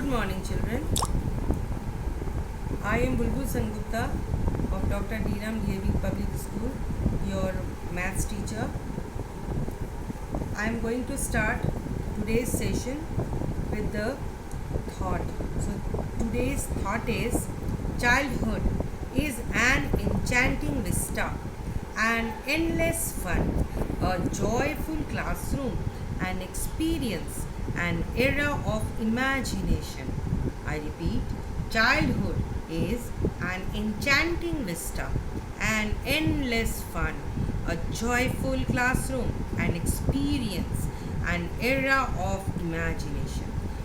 morning, children. I am Bulbul Sangupta of Dr. D. Ram DAV Public School, your maths teacher. I am going to start today's session with the thought. So, today's thought is childhood is an enchanting vista, an endless fun, a joyful classroom, an experience, an era of imagination. I repeat, childhood is an enchanting vista, an endless fun, a joyful classroom, an experience, an era of imagination.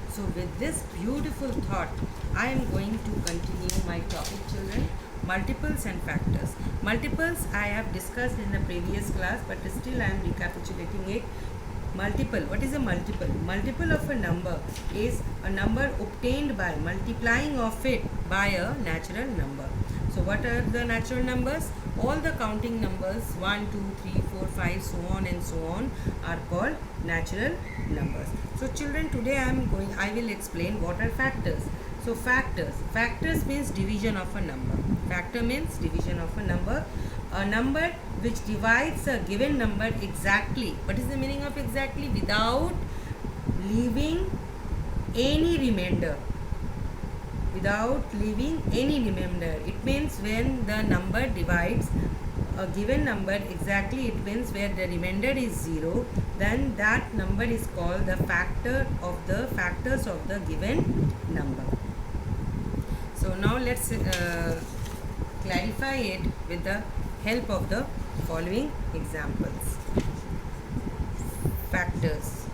So, with this beautiful thought, I am going to continue my topic, children. Multiples and factors. Multiples I have discussed in the previous class, but still I am recapitulating it. Multiple. What is a multiple? Multiple of a number is a number obtained by multiplying of it by a natural number. So what are the natural numbers? All the counting numbers 1, 2, 3, 4, 5, so on and so on are called natural numbers. So children, today I will explain what are factors. So factors means division of a number. Factor means division of a number. A number which divides a given number exactly. What is the meaning of exactly? Without leaving any remainder. Without leaving any remainder. It means when the number divides a given number exactly, it means where the remainder is 0, then that number is called the factor of the factors of the given number. So now let's clarify it with the help of the following examples. Factors.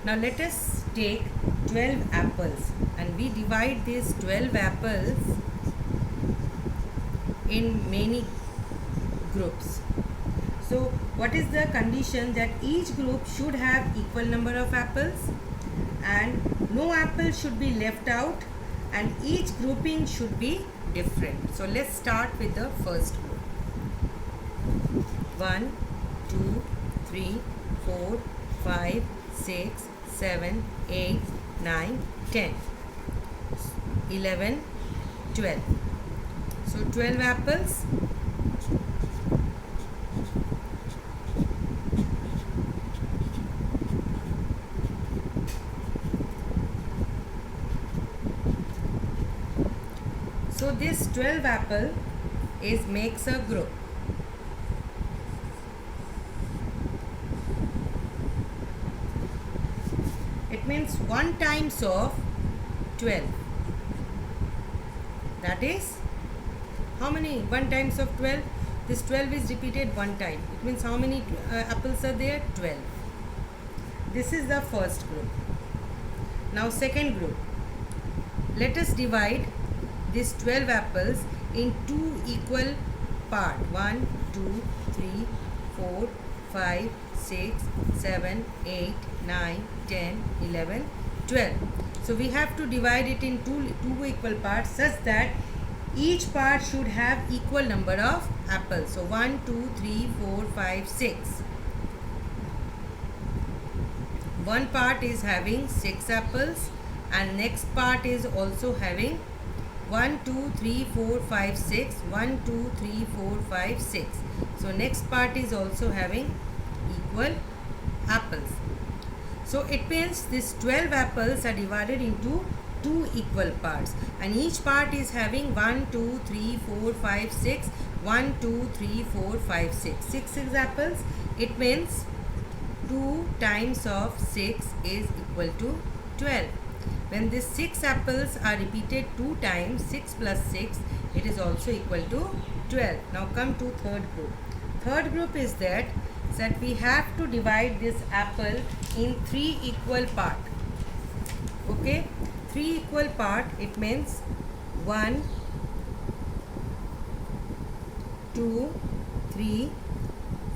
Now let us take 12 apples and we divide these 12 apples in many groups. So what is the condition? That each group should have equal number of apples and no apple should be left out, and each grouping should be different. So let's start with the first group. 1, 2, 3, 4, 5, 6, 7, 8, 9, 10, 11, 12. So 12 apples. So this 12 apple makes a group. It means 1 times of 12. That is how many? 1 times of 12. This 12 is repeated 1 time. It means how many apples are there? 12. This is the first group. Now second group. Let us divide these 12 apples in 2 equal parts. 1, 2, 3, 4, 5, 6, 7, 8, 9, 10, 11, 12. So we have to divide it in two equal parts such that each part should have equal number of apples. So 1, 2, 3, 4, 5, 6. One part is having 6 apples and next part is also having 1, 2, 3, 4, 5, 6. 1, 2, 3, 4, 5, 6. So next part is also having equal apples. So it means these 12 apples are divided into 2 equal parts and each part is having 1, 2, 3, 4, 5, 6. 1, 2, 3, 4, 5, 6. 6 apples. It means 2 times of 6 is equal to 12. When these 6 apples are repeated 2 times, 6 plus 6, it is also equal to 12. Now come to third group. Third group is that we have to divide this apple in 3 equal parts. Okay? 3 equal parts, it means 1, 2, 3,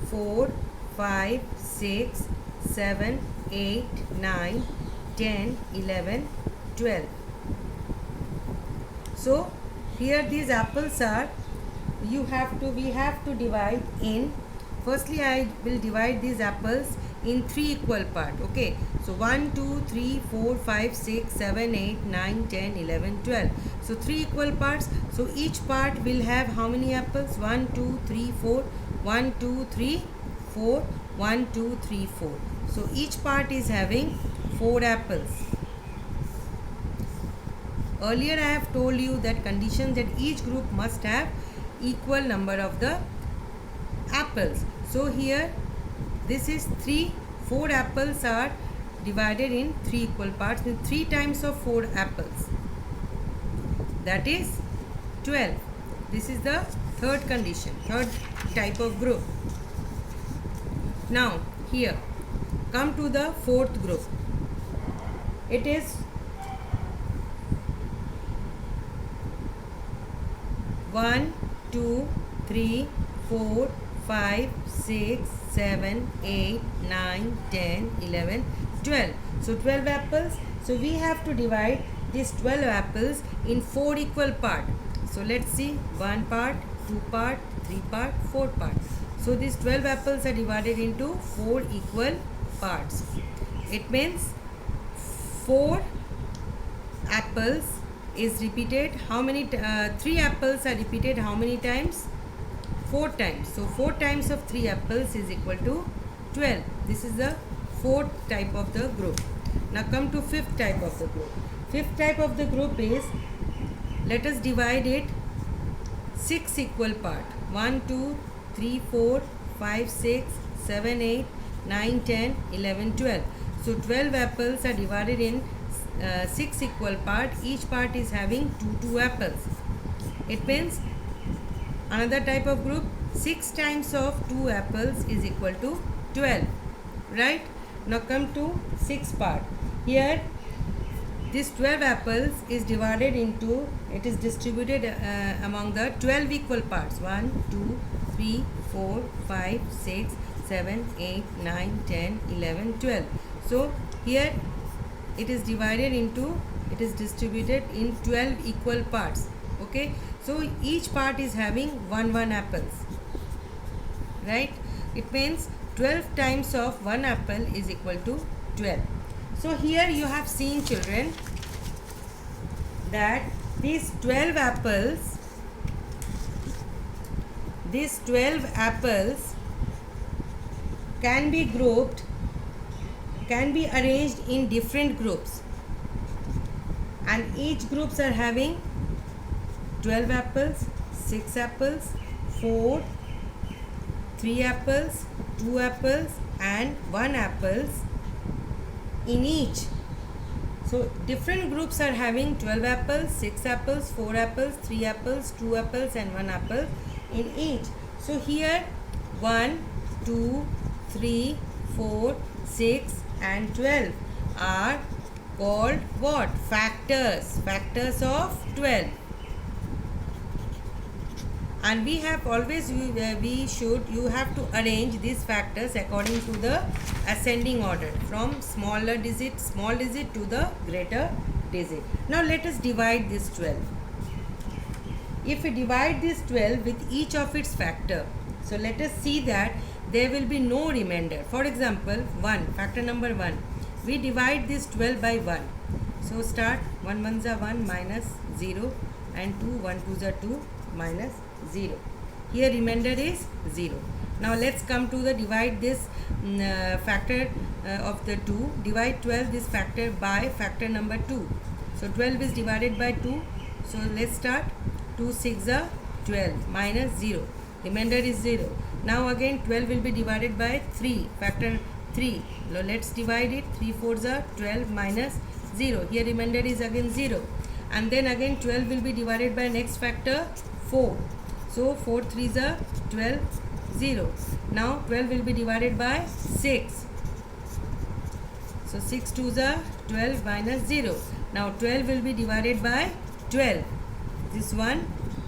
4, 5, 6, 7, 8, 9, 10, 11, 12. So here these apples are, we have to divide in, firstly I will divide these apples in 3 equal part. Okay, so 1 2 3 4 5 6 7 8 9 10 11 12. So 3 equal parts. So each part will have how many apples? 1 2 3 4 1 2 3 4 1 2 3 4. So each part is having 4 apples. Earlier I have told you that condition that each group must have equal number of the apples. So here this is 4 apples are divided in 3 equal parts, with 3 times of 4 apples, that is 12. This is the third condition, third type of group. Now here come to the fourth group. It is 1 2 3 4 5 6 7 8 9 10 11 12. So 12 apples. So we have to divide these 12 apples in 4 equal part. So let's see, 1 part, 2 part, 3 part, 4 part. So these 12 apples are divided into 4 equal parts. It means 4 apples is repeated how many 3 apples are repeated how many times? 4 times. So 4 times of 3 apples is equal to 12. This is the fourth type of the group. Now come to fifth type of the group. Fifth type of the group is, let us divide it 6 equal part. 1 2 3 4 5 6 7 8 9 10 11 12. So 12 apples are divided in 6 equal part. Each part is having 2 apples. It means another type of group, 6 times of 2 apples is equal to 12, right? Now come to 6 part. Here this 12 apples is divided into, it is distributed among the 12 equal parts. 1 2 3 4 5 6 7 8 9 10 11 12. So here it is divided into, it is distributed in 12 equal parts. Okay, so each part is having 1 apples, right? It means 12 times of 1 apple is equal to 12. So here you have seen, children, that these 12 apples can be grouped, can be arranged in different groups, and each groups are having 12 apples, 6 apples, 4, 3 apples, 2 apples and 1 apples in each. So different groups are having 12 apples, 6 apples, 4 apples, 3 apples, 2 apples and 1 apple in each. So here 1, 2, 3, 4, 6 and 12 are called what? Factors. Factors of 12. And we have always, you have to arrange these factors according to the ascending order, from small digit to the greater digit. Now let us divide this 12. If we divide this 12 with each of its factor, so let us see that there will be no remainder. For example, 1, factor number 1, we divide this 12 by 1. So start, 1 1s are 1 minus 0 and 2 1 2s are 2 minus 0. Here remainder is 0. Now let's come to the divide this factor of the 2. Divide 12 this factor by factor number 2. So 12 is divided by 2. So let's start. 2 6 are 12 minus 0. Remainder is 0. Now again 12 will be divided by 3. Factor 3. Now let's divide it. 3 4s are 12 minus 0. Here remainder is again 0. And then again 12 will be divided by next factor 4. So 4 3s are 12, 0. Now 12 will be divided by 6. So 6 2s are 12 minus 0. Now 12 will be divided by 12. This one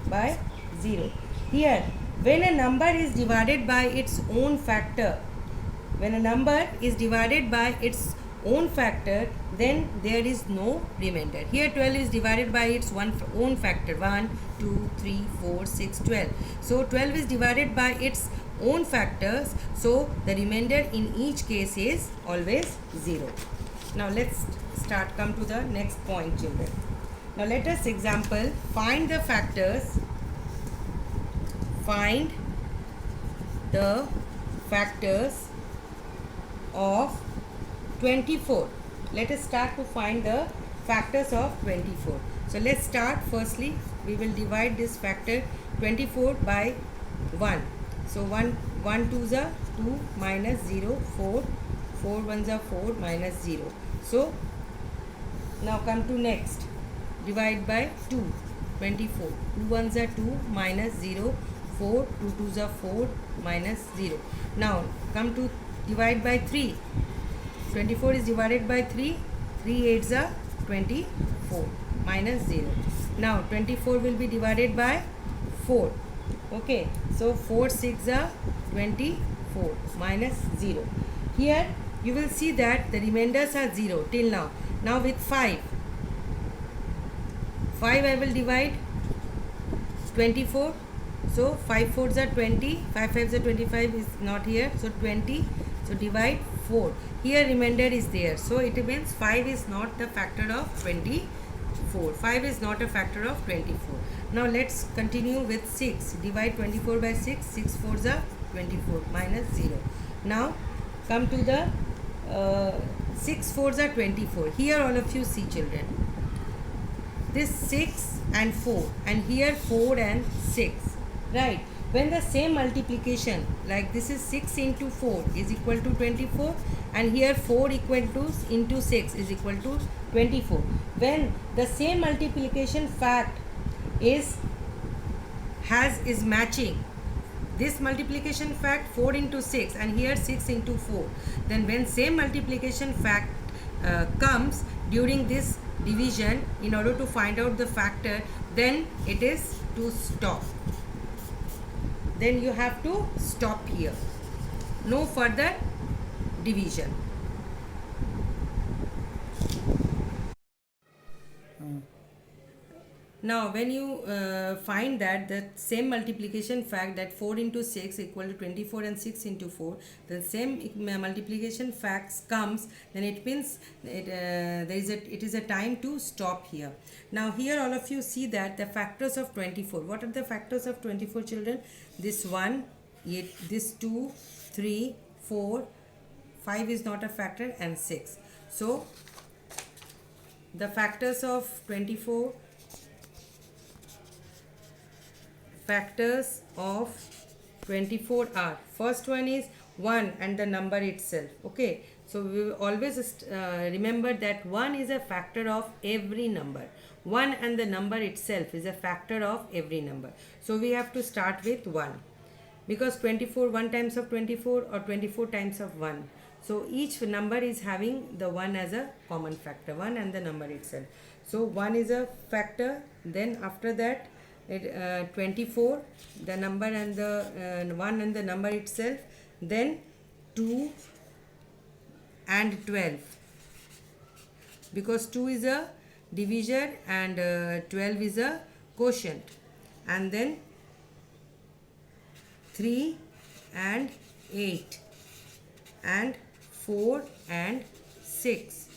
by 0. Here, when a number is divided by its own factor, then there is no remainder. Here 12 is divided by its own factor, 1 2 3 4 6 12. So 12 is divided by its own factors, so the remainder in each case is always 0. Now let's come to the next point, children. Now let us example find the factors of 24. Let us start to find the factors of 24. So let's start. Firstly, we will divide this factor 24 by 1. So 1 2s are 2 minus 0, 4 1s are 4 minus 0. So now come to next, divide by 2, 24, 2 1s are 2 minus 0, 4 2 2s are 4 minus 0. Now come to divide by 3. 24 is divided by 3, 3 8s are 24 minus 0. Now 24 will be divided by 4. Okay, so 4 6 are 24 minus 0. Here you will see that the remainders are 0 till now. Now with 5 I will divide 24. So 5 4s are 20, 5 5s are 25 is not here, so 20. So divide 4. Here remainder is there, so it means 5 is not the factor of 24. 5 is not a factor of 24. Now let's continue with 6. Divide 24 by 6. 6 4s are 24 minus 0. Now come to the 6 4s are 24. Here all of you see, children, this 6 and 4, and here 4 and 6, right? When the same multiplication, like this is 6 into 4 is equal to 24, and here 4 equal to into 6 is equal to 24. When the same multiplication fact is matching, this multiplication fact 4 into 6 and here 6 into 4, then when same multiplication fact comes during this division, in order to find out the factor, then it is to stop. Then you have to stop here. No further division. Now when you find that the same multiplication fact, that 4 into 6 equal to 24 and 6 into 4, the same multiplication facts comes, then it means it is a time to stop here. Now here all of you see that the factors of 24. What are the factors of 24, children? This 1, this 2, 3, 4, 5 is not a factor, and 6. So the factors of 24, factors of 24 are, first one is 1 and the number itself. Okay, so we will always remember that 1 is a factor of every number. 1 and the number itself is a factor of every number. So we have to start with 1, because 24, 1 times of 24 or 24 times of 1. So each number is having the 1 as a common factor, 1 and the number itself. So 1 is a factor. Then after that 24, the number and the 1 and the number itself. Then 2 and 12, because 2 is a divisor and 12 is a quotient. And then 3 and 8 and 4 and 6.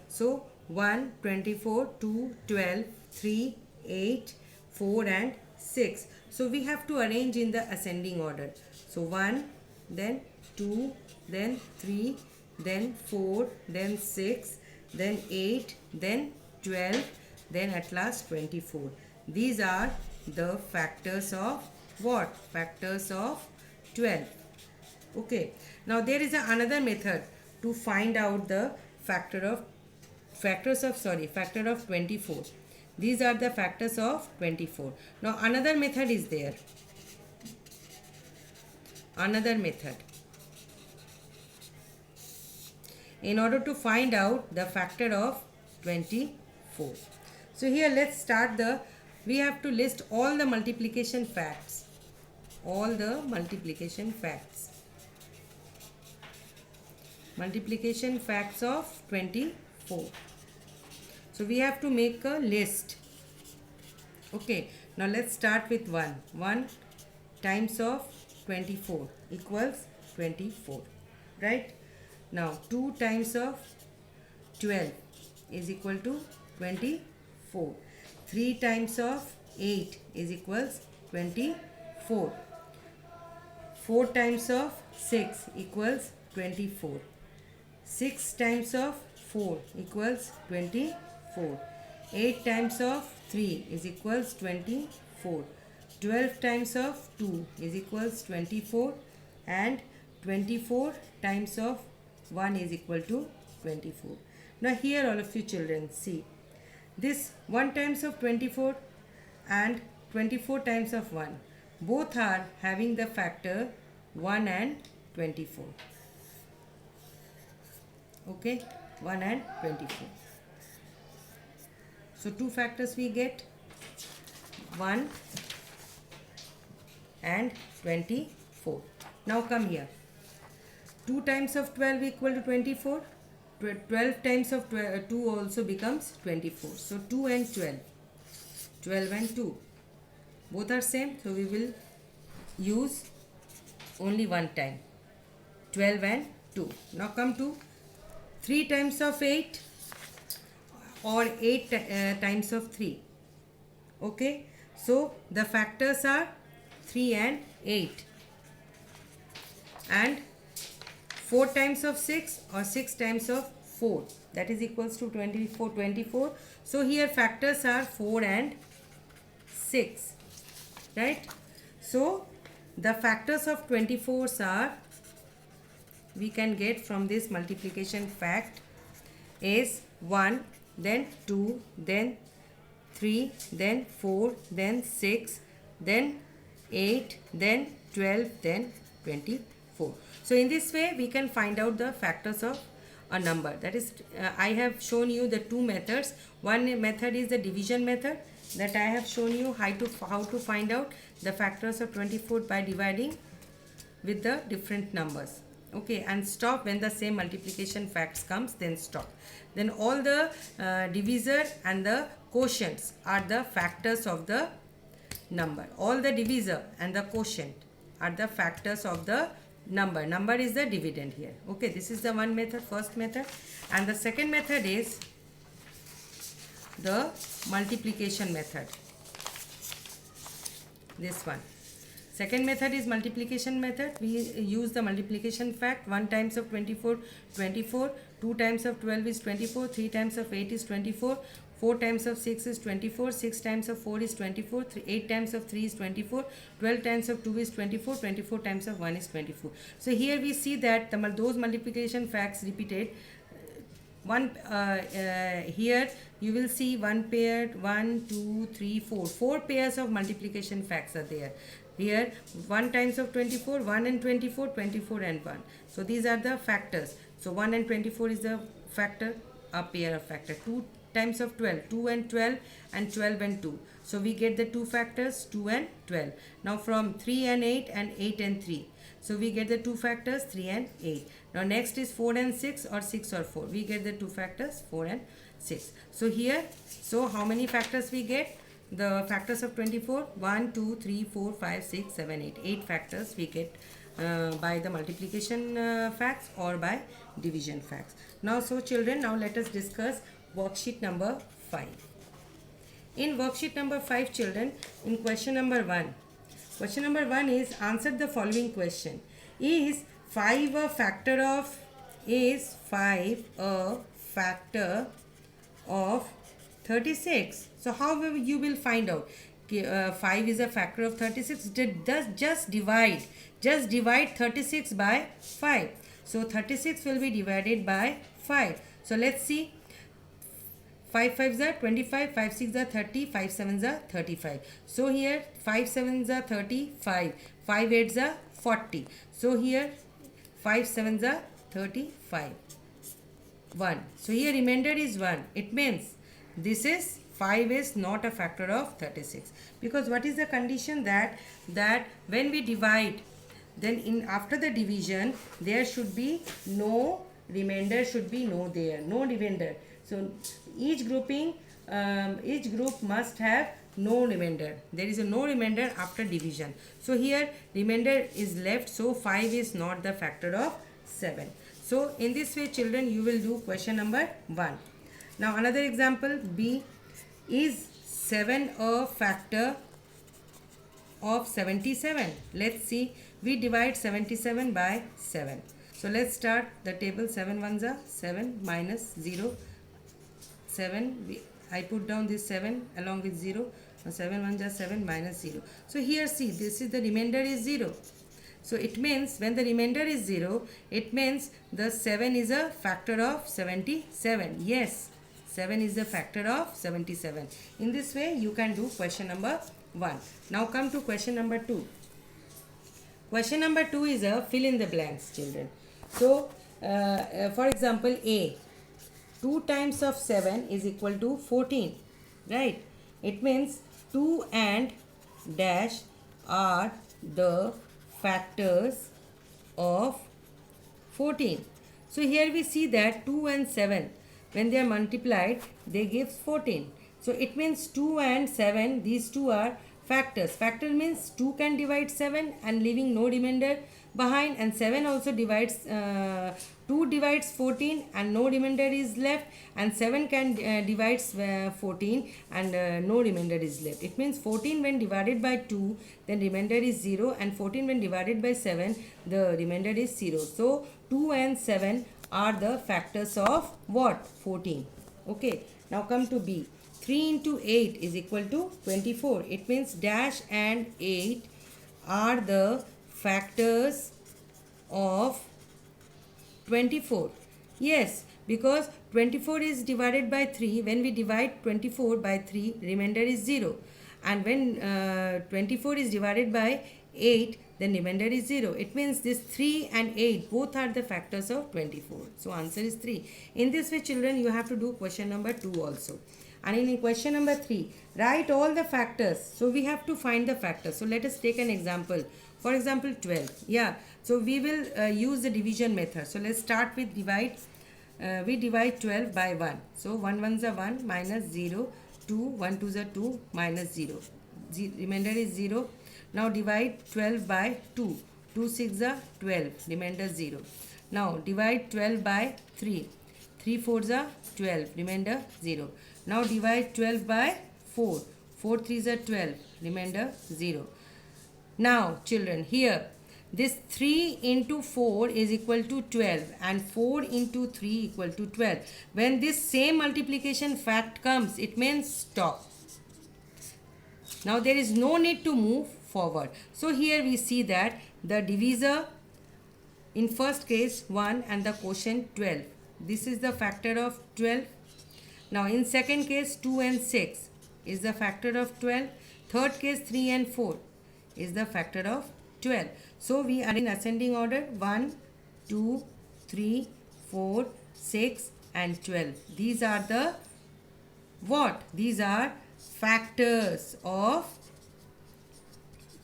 So 1, 24, 2, 12, 3, 8, 4 and 6. So we have to arrange in the ascending order. So 1, then 2, then 3, then 4, then 6, then 8, then 12, then at last 24. These are the factors of what? Factors of 12. Okay. Now there is another method to find out the factor of 24. These are the factors of 24. Now another method is there. Another method. In order to find out the factor of 24. So here let's start we have to list all the multiplication facts. All the multiplication facts. Multiplication facts of 24. So we have to make a list. Okay. Now let's start with 1. 1 times of 24 equals 24, right? Now 2 times of 12 is equal to 24. 3 times of 8 is equals 24. 4 times of 6 equals 24. 6 times of 4 equals 24. 8 times of 3 is equals 24. 12 times of 2 is equals 24, and 24 times of 1 is equal to 24. Now here all of you children see, this 1 times of 24 and 24 times of 1 both are having the factor 1 and 24. Okay, 1 and 24. So two factors we get, 1 and 24. Now come here. 2 times of 12 equal to 24. 12 times of 2 also becomes 24. So 2 and 12. 12 and 2. Both are same. So we will use only one time. 12 and 2. Now come to 3 times of 8 or 8 times of 3. Okay. So the factors are 3 and 8. And 4 times of 6 or 6 times of 4, that is equals to 24. So here factors are 4 and 6, right? So the factors of 24s are, we can get from this multiplication fact, is 1, then 2, then 3, then 4, then 6, then 8, then 12, then 24. So in this way we can find out the factors of a number. That is, I have shown you the two methods. One method is the division method, that I have shown you how to find out the factors of 24 by dividing with the different numbers. Okay, and stop when the same multiplication facts comes, then stop. Then all the divisor and the quotients are the factors of the number. All the divisor and the quotient are the factors of the number. Number is the dividend here. Okay, this is the one method, first method. And the second method is the multiplication method. This one. Second method is multiplication method. We use the multiplication fact. 1 times of 24, 24. 2 times of 12 is 24. 3 times of 8 is 24. 4 times of 6 is 24. 6 times of 4 is 24. 8 times of 3 is 24. 12 times of 2 is 24. 24 times of 1 is 24. So here we see that those multiplication facts repeated. Here you will see one pair, 1, 2, 3, 4. 4 pairs of multiplication facts are there. Here 1 times of 24, 1 and 24, 24 and 1. So these are the factors. So 1 and 24 is the factor, a pair of factor. 2 times of 12, 2 and 12 and 12 and 2. So we get the two factors, 2 and 12. Now from 3 and 8 and 8 and 3. So we get the two factors, 3 and 8. Now next is 4 and 6 or 6 or 4. We get the two factors, 4 and 6. So here, so how many factors we get? The factors of 24, 1, 2, 3, 4, 5, 6, 7, 8. 8 factors we get by the multiplication facts or by division facts. Now, so children, now let us discuss worksheet number 5. In worksheet number 5, children, in question number 1. Question number 1 is, answer the following question. Is 5 a factor of, is 5 a factor of 36? So how will you will find out? 5 is a factor of 36. Just divide 36 by 5. So 36 will be divided by 5. So let's see. 5 5s are 25, 5 6s are 30, 5 7s are 35. So here 5 7s are 35, 5 8s are 40. So here 5 7s are 35. 1. So here remainder is 1. It means this is 5 is not a factor of 36, because what is the condition that when we divide, then in after the division there should be no remainder, should be no there, no remainder. So each grouping each group must have no remainder. There is a no remainder after division. So here remainder is left, so 5 is not the factor of 7. So in this way children, you will do question number 1. Now another example B. Is 7 a factor of 77? Let's see. We divide 77 by 7. So let's start the table. 7 ones are 7 minus 0. 7, I put down this 7 along with 0. Now 7 ones are 7 minus 0. So here see, this is the remainder is 0. So it means when the remainder is 0, it means the 7 is a factor of 77. Yes, 7 is the factor of 77. In this way you can do question number 1. Now come to question number 2. Question number 2 is a fill in the blanks, children. So for example A, 2 times of 7 is equal to 14, right? It means 2 and dash are the factors of 14. So here we see that 2 and 7, when they are multiplied, they give 14. So it means 2 and 7, these two are factors. Factor means 2 can divide 7 and leaving no remainder behind, and 7 also divides 2 divides 14 and no remainder is left, and 7 can divides 14 and no remainder is left. It means 14 when divided by 2, then remainder is 0, and 14 when divided by 7, the remainder is 0. So 2 and 7 are the factors of what? 14. Okay, now come to B. 3 into 8 is equal to 24. It means dash and 8 are the factors of 24. Yes, because 24 is divided by 3. When we divide 24 by 3, remainder is 0. And when 24 is divided by 8, then remainder is 0. It means this 3 and 8 both are the factors of 24. So answer is 3. In this way children, you have to do question number 2 also. And in question number 3, write all the factors. So we have to find the factors. So let us take an example. For example 12. Yeah. So we will use the division method. So let's start with divide. We divide 12 by 1. So 1 ones are 1 minus 0. 2, 1 twos are 2 minus 0. Remainder is 0. Now divide 12 by 2. 2 6 are 12. Remainder 0. Now divide 12 by 3. 3 4s are 12. Remainder 0. Now divide 12 by 4. 4 3s are 12. Remainder 0. Now children, here this 3 into 4 is equal to 12 and 4 into 3 equal to 12. When this same multiplication fact comes, it means stop. Now there is no need to move forward. So here we see that the divisor in first case 1 and the quotient 12. This is the factor of 12. Now in second case 2 and 6 is the factor of 12. Third case 3 and 4 is the factor of 12. So we are in ascending order 1, 2, 3, 4, 6 and 12. These are the what? These are factors of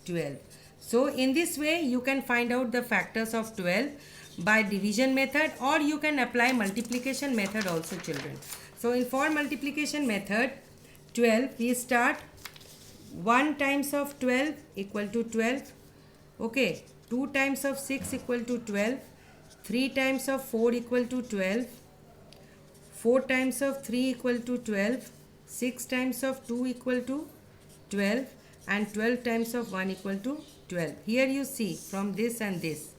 12. So in this way you can find out the factors of 12 by division method, or you can apply multiplication method also children. So in for multiplication method 12, we start 1 times of 12 equal to 12. Okay, 2 times of 6 equal to 12. 3 times of 4 equal to 12. 4 times of 3 equal to 12. 6 times of 2 equal to 12. And 12 times of 1 equal to 12. Here you see from this and this.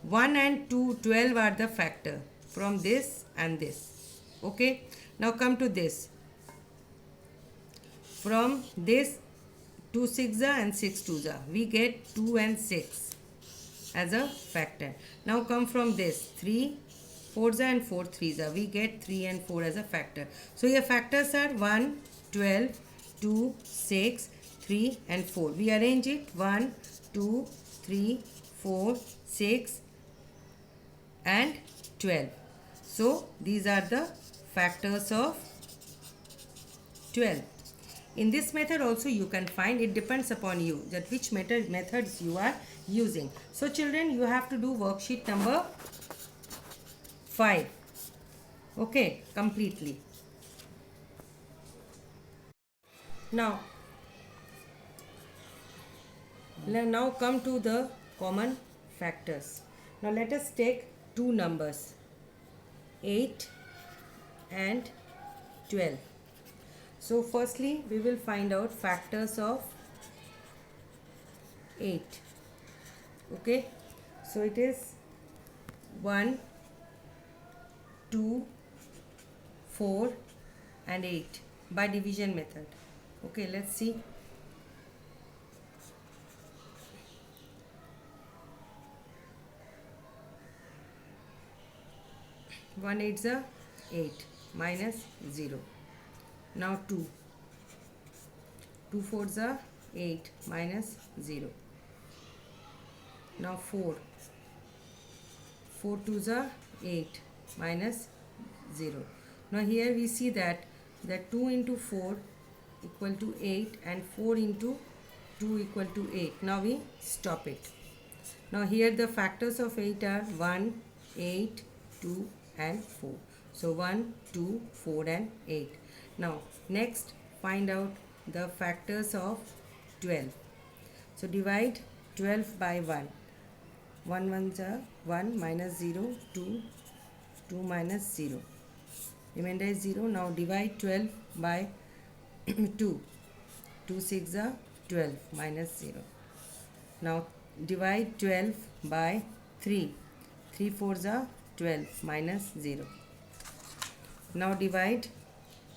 1 and 2, 12 are the factor from this and this. Okay. Now come to this. From this 2 6 and 6 2 we get 2 and 6 as a factor. Now come from this 3 4 and 4 3 we get 3 and 4 as a factor. So your factors are 1, 12, 2, 6, 3 and 4. We arrange it 1, 2, 3, 4, 6 and 12. So these are the factors of 12. In this method also you can find, it depends upon you that which methods you are using. So children, you have to do worksheet number 5. Okay, completely. Now, now come to the common factors. Now let us take two numbers, 8 and 12. So firstly we will find out factors of 8. Okay, so it is 1, 2, 4 and 8 by division method. Okay, let's see. 1 8 is 8 minus 0. Now 2. 2 4 is 8 minus 0. Now 4. 4 2 is 8 minus 0. Now here we see that 2 into 4 equal to 8 and 4 into 2 equal to 8. Now we stop it. Now here the factors of 8 are 1, 8, 2 and 4. So 1, 2, 4 and 8. Now next find out the factors of 12. So divide 12 by 1. 1 1s are 1 minus 0, 2, 2 minus 0. Remainder is 0. Now divide 12 by 2. 2 6 are 12 minus 0. Now divide 12 by 3. 3 4s are 12 minus 0. Now divide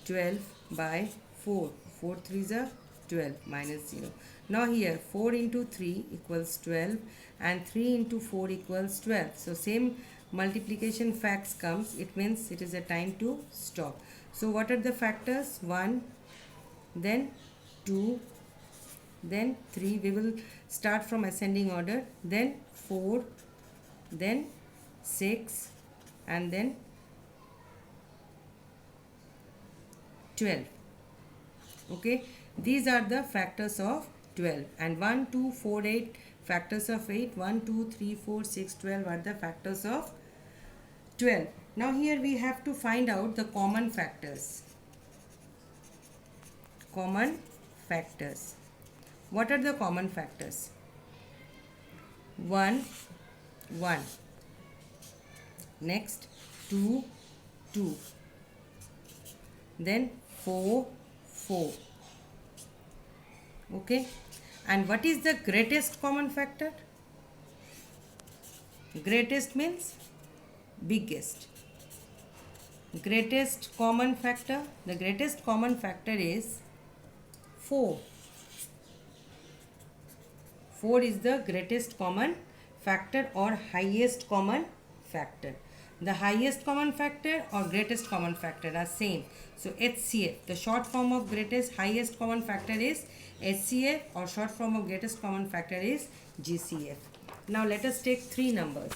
12 by 4. 4 3s are 12 minus 0. Now here 4 into 3 equals 12 and 3 into 4 equals 12. So same multiplication facts comes. It means it is a time to stop. So what are the factors? 1, then 2, then 3. We will start from ascending order. Then 4, then 6 and then 12. Okay, these are the factors of 12 and 1 2 4 8 factors of 8. 1 2 3 4 6 12 are the factors of 12. Now here we have to find out the common factors. Common factors. What are the common factors? 1 1. Next 2 2. Then 4 4. Okay, and what is the greatest common factor? Greatest means biggest. Greatest common factor, the greatest common factor is 4. 4 is the greatest common factor or highest common factor. The highest common factor or greatest common factor are same. So HCF, the short form of greatest highest common factor is HCF, or short form of greatest common factor is GCF. Now let us take three numbers,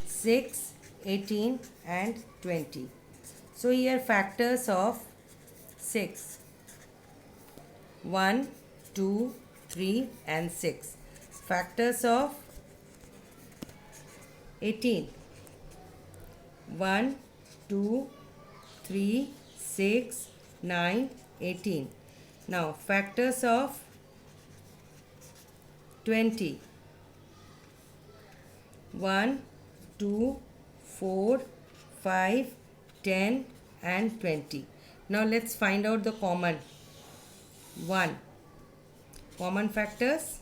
6, 18 and 20. So here factors of 6, 1, 2, 3 and 6. Factors of 18, 1, 2, 3, 6, 9, 18. Now factors of 20, 1, 2, 4, 5, 10 and 20. Now let's find out the common. 1. Common factors.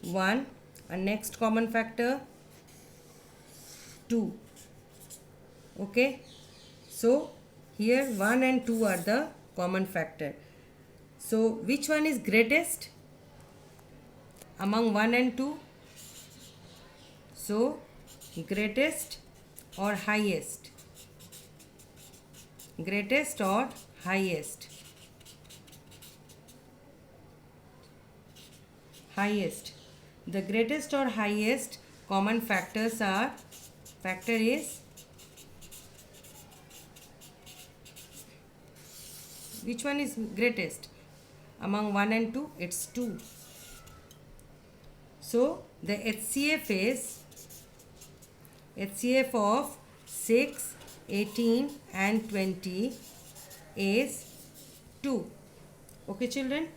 1 and next common factor 2. Okay, so here 1 and 2 are the common factor. So which one is greatest among 1 and 2? So greatest or highest? Greatest or highest? Highest. The greatest or highest common factors are, factor is, which one is greatest among 1 and 2? It's 2. So the HCF is, HCF of 6, 18 and 20 is 2. Okay children,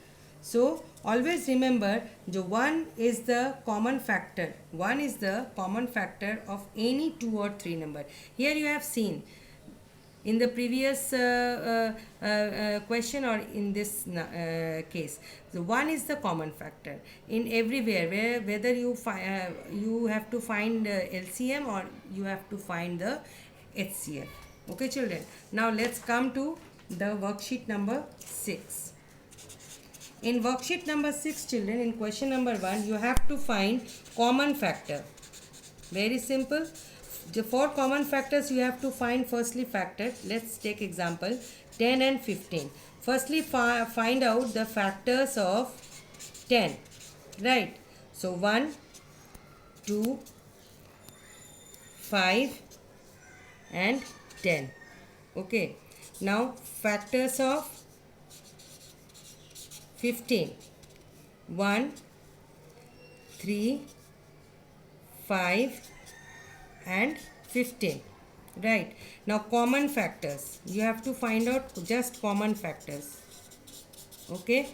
so always remember the 1 is the common factor. 1 is the common factor of any 2 or 3 number. Here you have seen in the previous question or in this case, the 1 is the common factor in everywhere, where whether you have to find LCM or you have to find the HCF. Okay children, now let's come to the worksheet number 6. In worksheet number 6 children, in question number 1, you have to find common factor. Very simple. The 4 common factors you have to find. Firstly factor. Let's take example 10 and 15. Firstly find out the factors of 10. Right. So 1, 2, 5 and 10. Okay. Now factors of 15. 1, 3, 5 and 15. Right. Now common factors. You have to find out just common factors. Okay.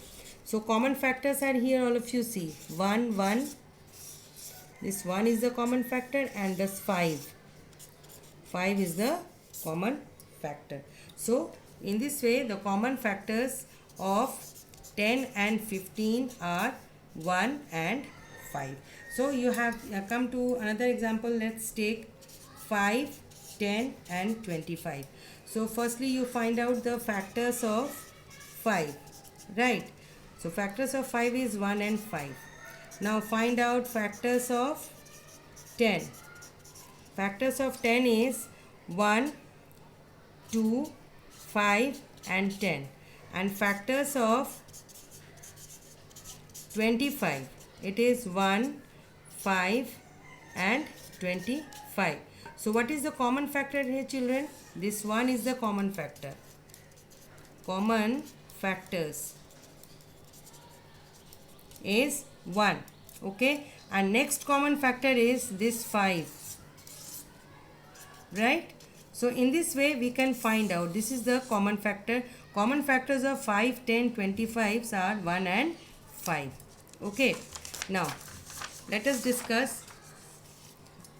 So common factors are here, all of you see. 1, 1. This 1 is the common factor and this 5. 5 is the common factor. So in this way the common factors of 10 and 15 are 1 and 5. So you have come to another example. Let's take 5, 10 and 25. So firstly you find out the factors of 5. Right. So factors of 5 is 1 and 5. Now find out factors of 10. Factors of 10 is 1, 2, 5 and 10. And factors of 25, it is 1, 5 and 25. So what is the common factor here children? This one is the common factor. Common factors is 1. Okay, and next common factor is this 5. Right. So in this way we can find out this is the common factor. Common factors of 5, 10, 25 are 1 and 5. Okay. Now let us discuss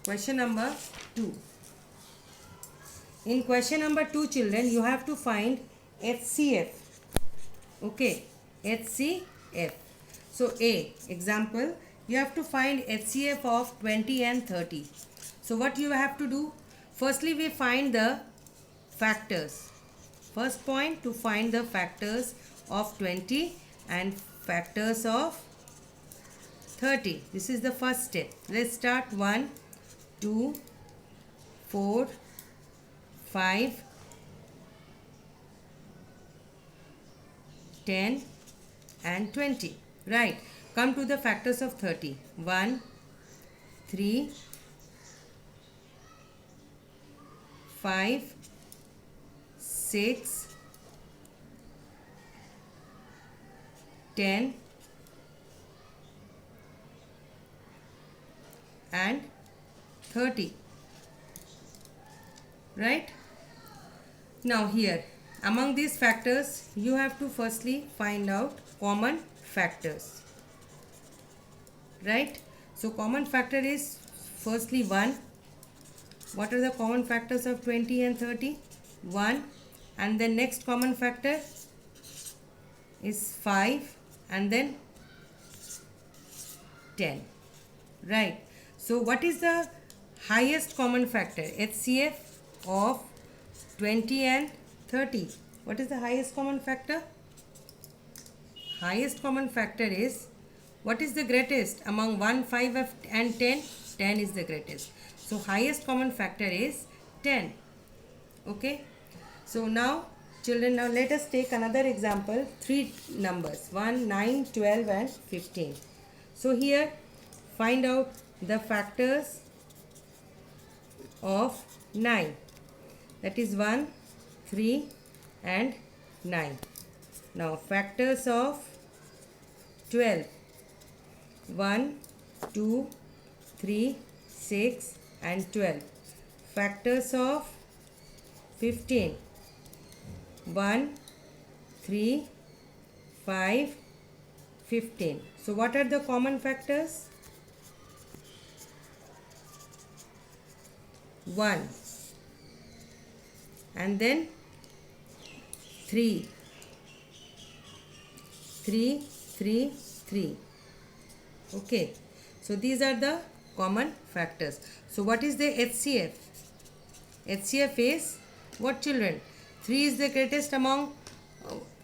question number 2. In question number 2 children, you have to find HCF. Okay, HCF. So A, example, you have to find HCF of 20 and 30. So what you have to do? Firstly we find the factors. First point, to find the factors of 20 and factors of 30. This is the first step. Let's start 1, 2, 4, 5, 10 and 20. Right. Come to the factors of 30. 1, 3, 5, 6, 10 and 30. Right. Now here among these factors you have to firstly find out common factors. Right. So common factor is firstly 1. What are the common factors of 20 and 30? 1, and then next common factor is 5 and then 10. Right. So what is the highest common factor? HCF of 20 and 30. What is the highest common factor? Highest common factor is, what is the greatest among 1, 5 and 10? 10 is the greatest. So highest common factor is 10. Okay. So now children, now let us take another example. 3 numbers 1, 9, 12 and 15. So here find out the factors of 9. That is 1, 3 and 9. Now factors of 12. 1, 2, 3, 6 and 12. Factors of 15. 1, 3, 5, 15. So what are the common factors? 1 and then 3, 3, 3, 3. Okay, so these are the common factors. So what is the HCF? HCF is what, children? 3 is the greatest among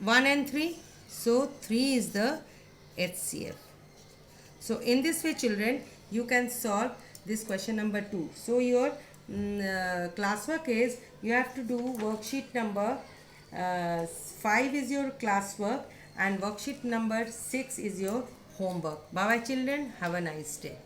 1 and 3. So 3 is the HCF. So in this way, children, you can solve this question number 2. So your classwork is, you have to do worksheet number 5 is your classwork and worksheet number 6 is your homework. Bye bye children. Have a nice day.